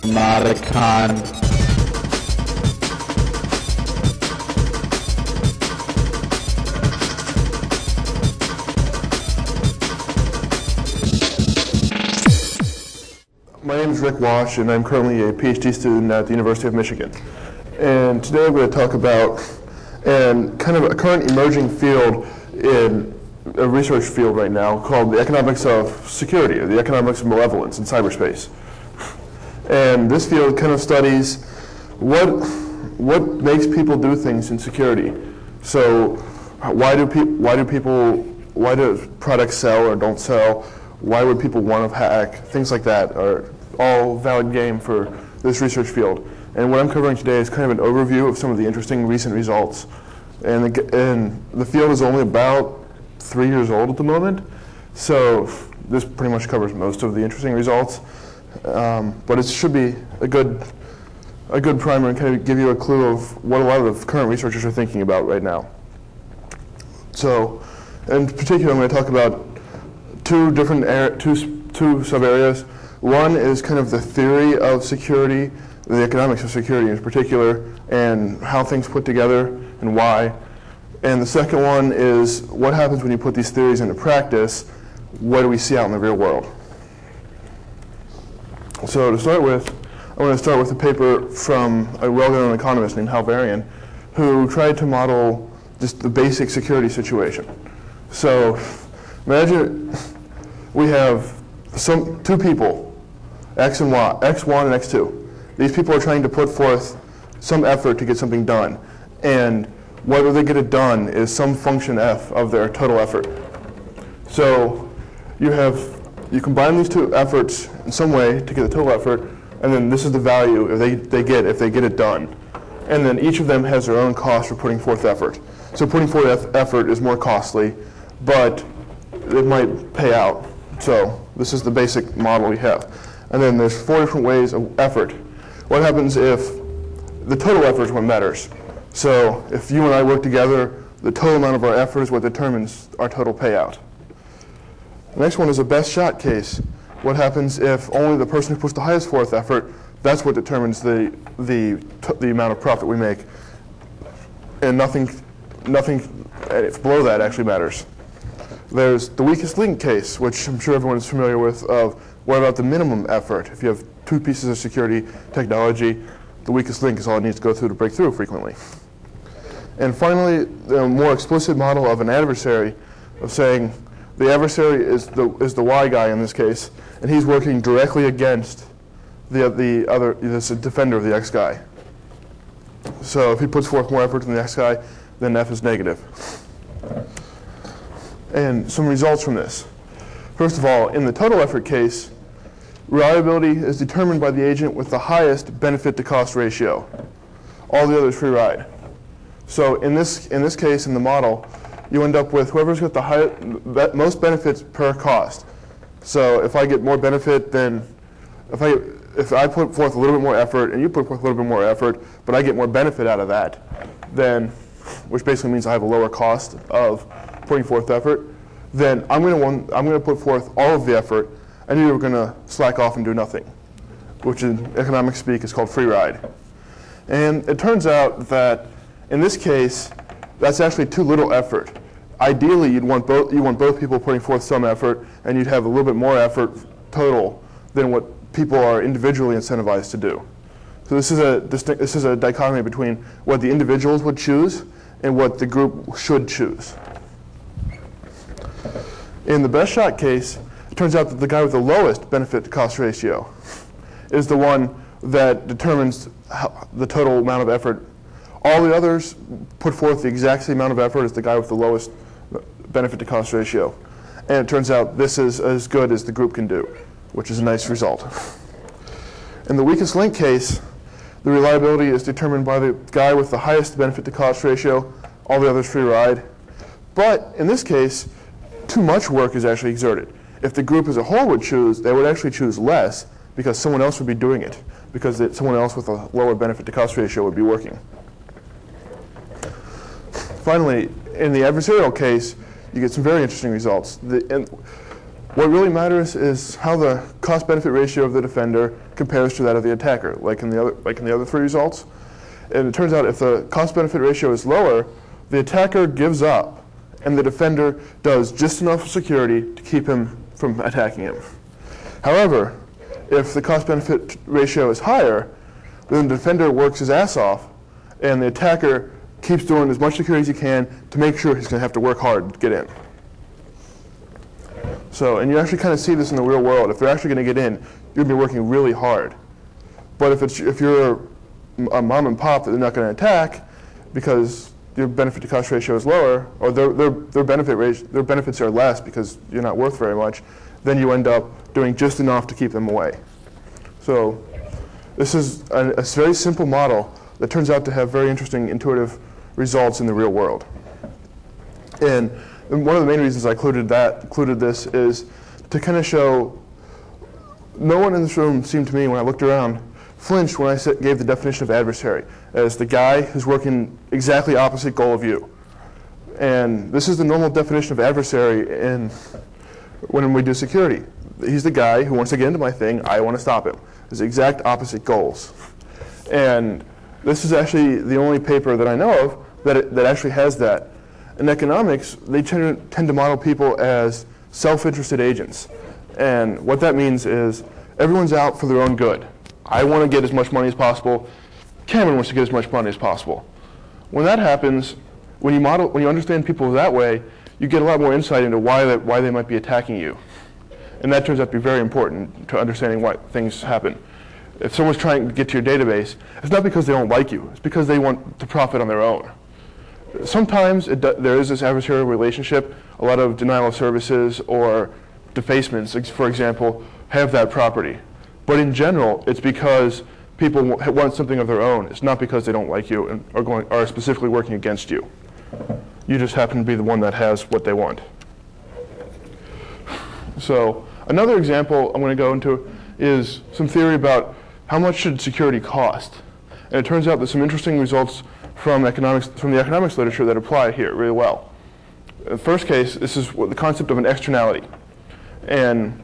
NOTACON. My name is Rick Wash, and I'm currently a PhD student at the University of Michigan. And today I'm going to talk about kind of a current emerging field in a research field right now called the economics of security, or the economics of malevolence in cyberspace. And this field kind of studies what makes people do things in security. So why do products sell or don't sell? Why would people want to hack? Things like that are all valid game for this research field. And what I'm covering today is kind of an overview of some of the interesting recent results. And the field is only about 3 years old at the moment, so this pretty much covers most of the interesting results. But it should be a good primer and kind of give you a clue of what a lot of the current researchers are thinking about right now. So, in particular, I'm going to talk about two sub-areas. One is kind of the theory of security, the economics of security in particular, and how things put together and why. And the second one is what happens when you put these theories into practice. What do we see out in the real world? So to start with, I want to start with a paper from a well-known economist named Hal Varian, who tried to model just the basic security situation. So imagine we have two people, X and Y, X1 and X2. These people are trying to put forth some effort to get something done. And whether they get it done is some function f of their total effort. So you combine these two efforts in some way to get the total effort, and then this is the value if they get it done. And then each of them has their own cost for putting forth effort. So putting forth effort is more costly, but it might pay out. So this is the basic model we have. And then there's 4 different ways of effort. What happens if the total effort is what matters? So if you and I work together, the total amount of our effort is what determines our total payout. The next one is a best shot case. What happens if only the person who puts the highest forth effort, that's what determines the amount of profit we make, and nothing below that actually matters. There's the weakest link case, which I'm sure everyone is familiar with, of what about the minimum effort? If you have 2 pieces of security technology, the weakest link is all it needs to go through to break through frequently. And finally, the more explicit model of an adversary, of saying the adversary is the Y guy in this case, and he's working directly against this defender of the X guy. So if he puts forth more effort than the X guy, then F is negative. And some results from this. First of all, in the total effort case, reliability is determined by the agent with the highest benefit to cost ratio. All the others free ride. So in this case, in the model, you end up with whoever's got the most benefits per cost. So if I get more benefit, then if I put forth a little bit more effort and you put forth a little bit more effort, but I get more benefit out of that, then, which basically means I have a lower cost of putting forth effort, then I'm going to put forth all of the effort, and you're going to slack off and do nothing, which in economic speak is called free ride. And it turns out that in this case, that's actually too little effort. Ideally, you want both people putting forth some effort, and you'd have a little bit more effort total than what people are individually incentivized to do. So this is a dichotomy between what the individuals would choose and what the group should choose. In the best shot case, it turns out that the guy with the lowest benefit to cost ratio is the one that determines the total amount of effort. All the others put forth the exact same amount of effort as the guy with the lowest benefit to cost ratio. And it turns out this is as good as the group can do, which is a nice result. In the weakest link case, the reliability is determined by the guy with the highest benefit to cost ratio, all the others free ride. But in this case, too much work is actually exerted. If the group as a whole would choose, they would actually choose less because someone else would be doing it, because someone else with a lower benefit to cost ratio would be working. Finally, in the adversarial case, you get some very interesting results. What really matters is how the cost-benefit ratio of the defender compares to that of the attacker, like in the other three results. And it turns out if the cost-benefit ratio is lower, the attacker gives up, and the defender does just enough security to keep him from attacking him. However, if the cost-benefit ratio is higher, then the defender works his ass off, and the attacker keeps doing as much security as he can to make sure he's going to have to work hard to get in. So, and you actually kind of see this in the real world. If they're actually going to get in, you're going to be working really hard. But if you're a mom and pop that they're not going to attack because your benefit to cost ratio is lower, or their benefits are less because you're not worth very much, then you end up doing just enough to keep them away. So this is a very simple model that turns out to have very interesting intuitive results in the real world. And one of the main reasons I included this is to kind of show no one in this room seemed to me, when I looked around, flinched when I gave the definition of adversary as the guy who's working exactly opposite goal of you. And this is the normal definition of adversary when we do security. He's the guy who wants to get into my thing, I want to stop him. It's the exact opposite goals. And this is actually the only paper that I know of that actually has that. In economics, they tend to model people as self-interested agents. And what that means is everyone's out for their own good. I want to get as much money as possible. Cameron wants to get as much money as possible. When that happens, when you understand people that way, you get a lot more insight into why they might be attacking you. And that turns out to be very important to understanding why things happen. If someone's trying to get to your database, it's not because they don't like you. It's because they want to profit on their own. Sometimes there is this adversarial relationship. A lot of denial of services or defacements, for example, have that property. But in general, it's because people want something of their own. It's not because they don't like you and are specifically working against you. You just happen to be the one that has what they want. So another example I'm going to go into is some theory about how much should security cost. And it turns out there's some interesting results from the economics literature that apply here really well. In the first case, this is the concept of an externality. And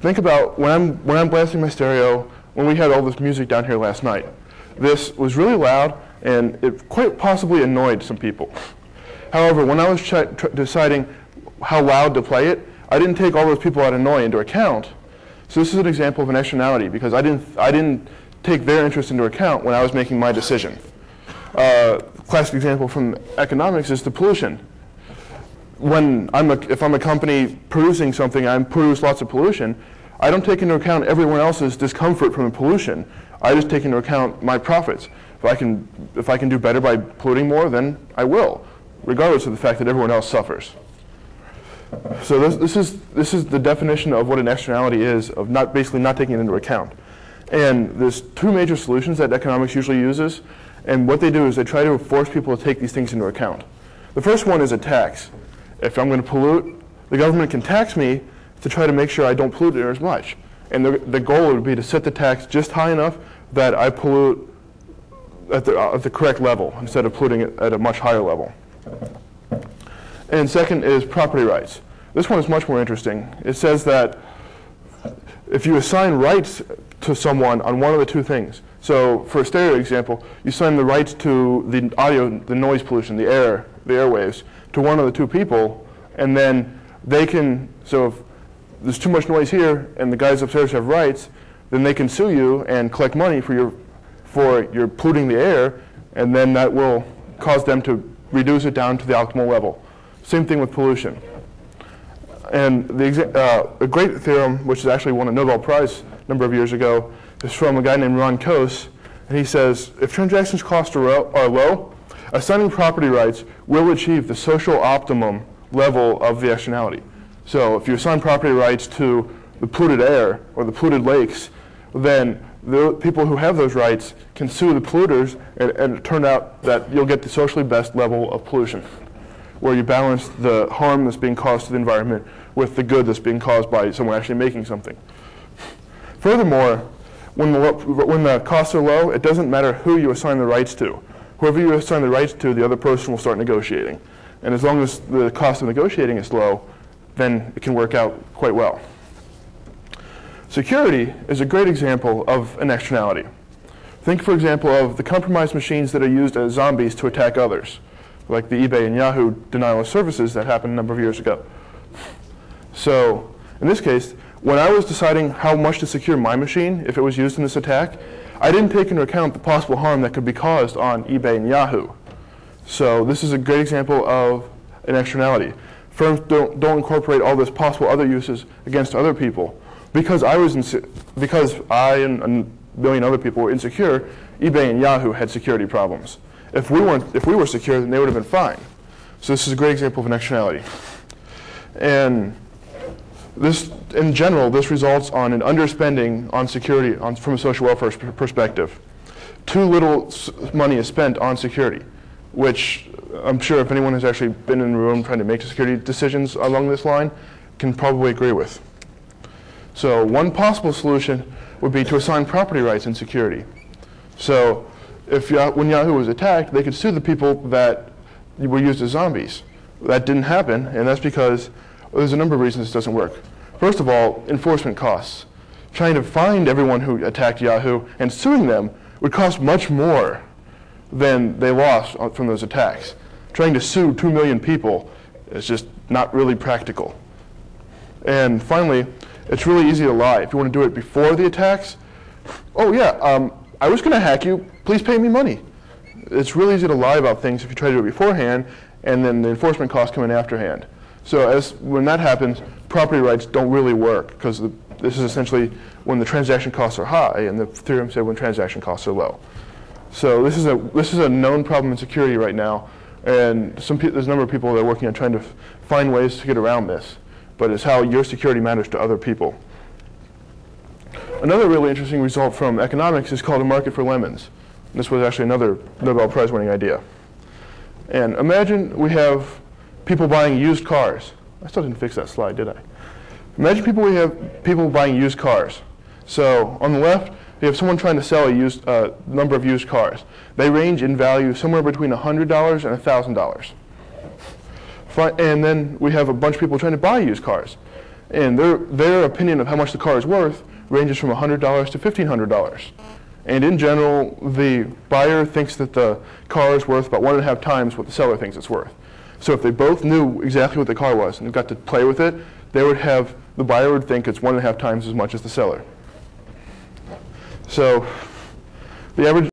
think about when I'm blasting my stereo, when we had all this music down here last night. This was really loud, and it quite possibly annoyed some people. However, when I was deciding how loud to play it, I didn't take all those people I'd annoy into account. So this is an example of an externality because I didn't take their interest into account when I was making my decision. Classic example from economics is the pollution. If I'm a company producing something, I produce lots of pollution, I don't take into account everyone else's discomfort from the pollution. I just take into account my profits. If I can do better by polluting more, then I will, regardless of the fact that everyone else suffers. So this is the definition of what an externality is, of basically not taking it into account. And there's two major solutions that economics usually uses. And what they do is they try to force people to take these things into account. The first one is a tax. If I'm going to pollute, the government can tax me to try to make sure I don't pollute it as much. And the goal would be to set the tax just high enough that I pollute at the correct level instead of polluting it at a much higher level. And second is property rights. This one is much more interesting. It says that if you assign rights to someone on one of the two things, so for a stereo example, you assign the rights to the audio, the noise pollution, the airwaves, to one of the two people, and then they can, so if there's too much noise here and the guys upstairs have rights, then they can sue you and collect money for your polluting the air, and then that will cause them to reduce it down to the optimal level. Same thing with pollution. And a great theorem, which is actually won a Nobel Prize a number of years ago, is from a guy named Ron Coase, and he says, if transactions costs are low, assigning property rights will achieve the social optimum level of the externality. So if you assign property rights to the polluted air or the polluted lakes, then the people who have those rights can sue the polluters, and it turned out that you'll get the socially best level of pollution, where you balance the harm that's being caused to the environment with the good that's being caused by someone actually making something. Furthermore, when the costs are low, it doesn't matter who you assign the rights to. Whoever you assign the rights to, the other person will start negotiating. And as long as the cost of negotiating is low, then it can work out quite well. Security is a great example of an externality. Think, for example, of the compromised machines that are used as zombies to attack others, like the eBay and Yahoo denial of services that happened a number of years ago. So, in this case, when I was deciding how much to secure my machine, if it was used in this attack, I didn't take into account the possible harm that could be caused on eBay and Yahoo. So this is a great example of an externality. Firms don't incorporate all this possible other uses against other people. Because I and a million other people were insecure, eBay and Yahoo had security problems. If we were secure, then they would have been fine. So this is a great example of an externality. And this, in general, this results on an underspending on security from a social welfare perspective. Too little money is spent on security, which I'm sure if anyone has actually been in the room trying to make security decisions along this line can probably agree with. So one possible solution would be to assign property rights in security. So when Yahoo was attacked, they could sue the people that were used as zombies. That didn't happen, and that's because there's a number of reasons this doesn't work. First of all, enforcement costs. Trying to find everyone who attacked Yahoo and suing them would cost much more than they lost from those attacks. Trying to sue 2 million people is just not really practical. And finally, it's really easy to lie. If you want to do it before the attacks, oh yeah, I was going to hack you, please pay me money. It's really easy to lie about things if you try to do it beforehand, and then the enforcement costs come in afterhand. So when that happens, property rights don't really work, because this is essentially when the transaction costs are high, and the theorem said when transaction costs are low. So this is a known problem in security right now, and there's a number of people that are working on trying to find ways to get around this, but it's how your security matters to other people. Another really interesting result from economics is called a market for lemons. This was actually another Nobel Prize winning idea. And imagine we have people buying used cars. I still didn't fix that slide, did I? Imagine we have people buying used cars. So on the left, we have someone trying to sell a number of used cars. They range in value somewhere between $100 and $1,000. And then we have a bunch of people trying to buy used cars. And their opinion of how much the car is worth ranges from $100 to $1,500. And in general, the buyer thinks that the car is worth about 1.5 times what the seller thinks it's worth. So if they both knew exactly what the car was and got to play with it, the buyer would think it's 1.5 times as much as the seller. So the average